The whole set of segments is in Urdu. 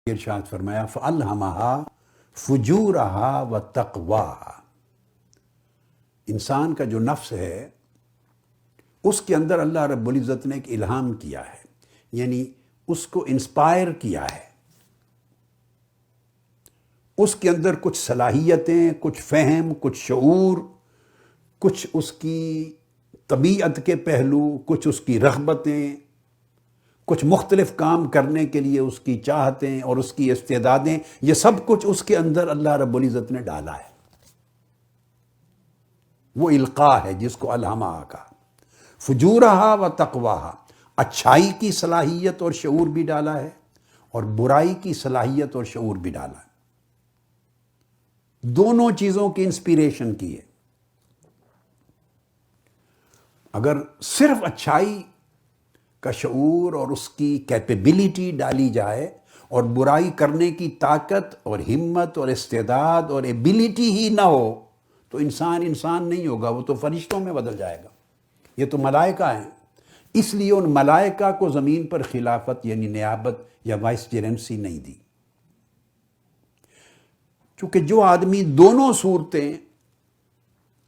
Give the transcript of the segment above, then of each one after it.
ارشاد فرمایا فَأَلْهَمَهَا فُجُورَهَا وَتَقْوَاهَا، انسان کا جو نفس ہے اس کے اندر اللہ رب العزت نے ایک الہام کیا ہے، یعنی اس کو انسپائر کیا ہے، اس کے اندر کچھ صلاحیتیں، کچھ فہم، کچھ شعور، کچھ اس کی طبیعت کے پہلو، کچھ اس کی رغبتیں، کچھ مختلف کام کرنے کے لیے اس کی چاہتیں اور اس کی استعدادیں، یہ سب کچھ اس کے اندر اللہ رب العزت نے ڈالا ہے۔ وہ القاء ہے جس کو الہمہ کہا۔ فجورہا و تقواہا، اچھائی کی صلاحیت اور شعور بھی ڈالا ہے اور برائی کی صلاحیت اور شعور بھی ڈالا ہے، دونوں چیزوں کی انسپیریشن کی ہے۔ اگر صرف اچھائی کا شعور اور اس کی کیپیبلٹی ڈالی جائے اور برائی کرنے کی طاقت اور ہمت اور استعداد اور ایبلٹی ہی نہ ہو تو انسان نہیں ہوگا، وہ تو فرشتوں میں بدل جائے گا۔ یہ تو ملائکہ ہیں، اس لیے ان ملائکہ کو زمین پر خلافت یعنی نیابت یا وائس جیرنسی نہیں دی، چونکہ جو آدمی دونوں صورتیں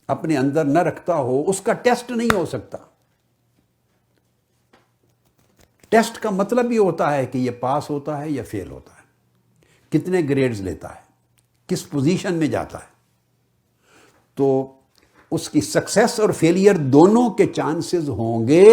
اپنے اندر نہ رکھتا ہو اس کا ٹیسٹ نہیں ہو سکتا۔ ٹیسٹ کا مطلب یہ ہوتا ہے کہ یہ پاس ہوتا ہے یا فیل ہوتا ہے، کتنے گریڈز لیتا ہے، کس پوزیشن میں جاتا ہے۔ تو اس کی سکسیس اور فیلئر دونوں کے چانسز ہوں گے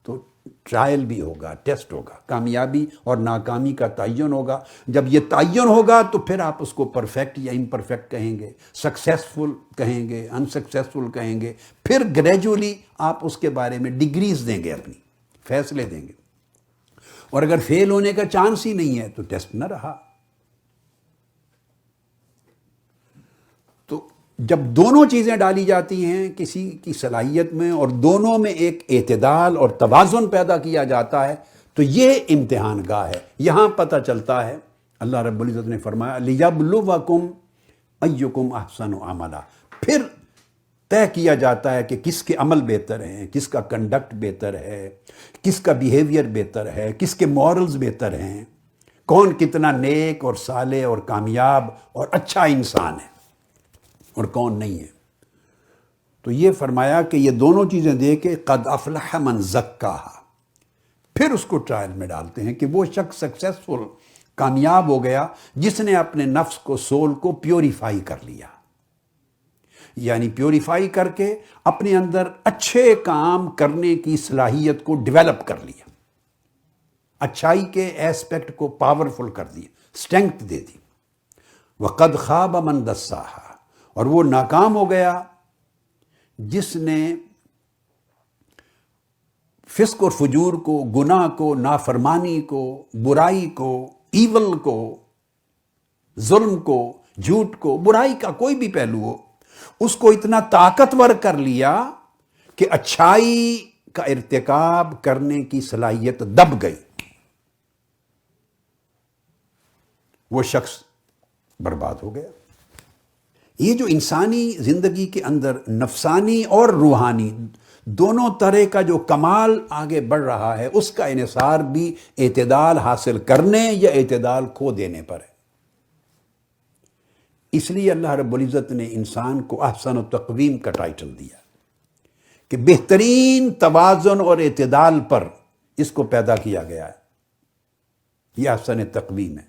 تو ٹرائل بھی ہوگا، ٹیسٹ ہوگا، کامیابی اور ناکامی کا تعین ہوگا۔ جب یہ تعین ہوگا تو پھر آپ اس کو پرفیکٹ یا امپرفیکٹ کہیں گے، سکسیسفل کہیں گے، انسکسیسفل کہیں گے، پھر گریجولی آپ اس کے بارے میں ڈگریز دیں گے، اپنی فیصلے دیں گے۔ اور اگر فیل ہونے کا چانس ہی نہیں ہے تو ٹیسٹ نہ رہا۔ تو جب دونوں چیزیں ڈالی جاتی ہیں کسی کی صلاحیت میں اور دونوں میں ایک اعتدال اور توازن پیدا کیا جاتا ہے تو یہ امتحان گاہ ہے۔ یہاں پتہ چلتا ہے، اللہ رب العزت نے فرمایا لِيَبْلُوَكُمْ أَيُّكُمْ أَحْسَنُ عَمَلًا، پھر طے کیا جاتا ہے کہ کس کے عمل بہتر ہیں، کس کا کنڈکٹ بہتر ہے، کس کا بیہیویئر بہتر ہے، کس کے مورلز بہتر ہیں، کون کتنا نیک اور صالح اور کامیاب اور اچھا انسان ہے اور کون نہیں ہے۔ تو یہ فرمایا کہ یہ دونوں چیزیں دے کے قد افلح من زکاہا، پھر اس کو ٹرائل میں ڈالتے ہیں کہ وہ شخص سکسیسفل کامیاب ہو گیا جس نے اپنے نفس کو، سول کو پیوریفائی کر لیا، یعنی پیوریفائی کر کے اپنے اندر اچھے کام کرنے کی صلاحیت کو ڈیولپ کر لیا، اچھائی کے ایسپیکٹ کو پاورفل کر دیا، اسٹرینگتھ دے دی۔ وَقَدْ خَابَ مَنْ دَسَّاهَا، اور وہ ناکام ہو گیا جس نے فسق اور فجور کو، گناہ کو، نافرمانی کو، برائی کو، ایول کو، ظلم کو، جھوٹ کو، برائی کا کوئی بھی پہلو ہو، اس کو اتنا طاقتور کر لیا کہ اچھائی کا ارتکاب کرنے کی صلاحیت دب گئی، وہ شخص برباد ہو گیا۔ یہ جو انسانی زندگی کے اندر نفسانی اور روحانی دونوں طرح کا جو کمال آگے بڑھ رہا ہے، اس کا انحصار بھی اعتدال حاصل کرنے یا اعتدال کھو دینے پر ہے۔ اس لیے اللہ رب العزت نے انسان کو احسن التقویم کا ٹائٹل دیا کہ بہترین توازن اور اعتدال پر اس کو پیدا کیا گیا ہے، یہ احسن تقویم ہے۔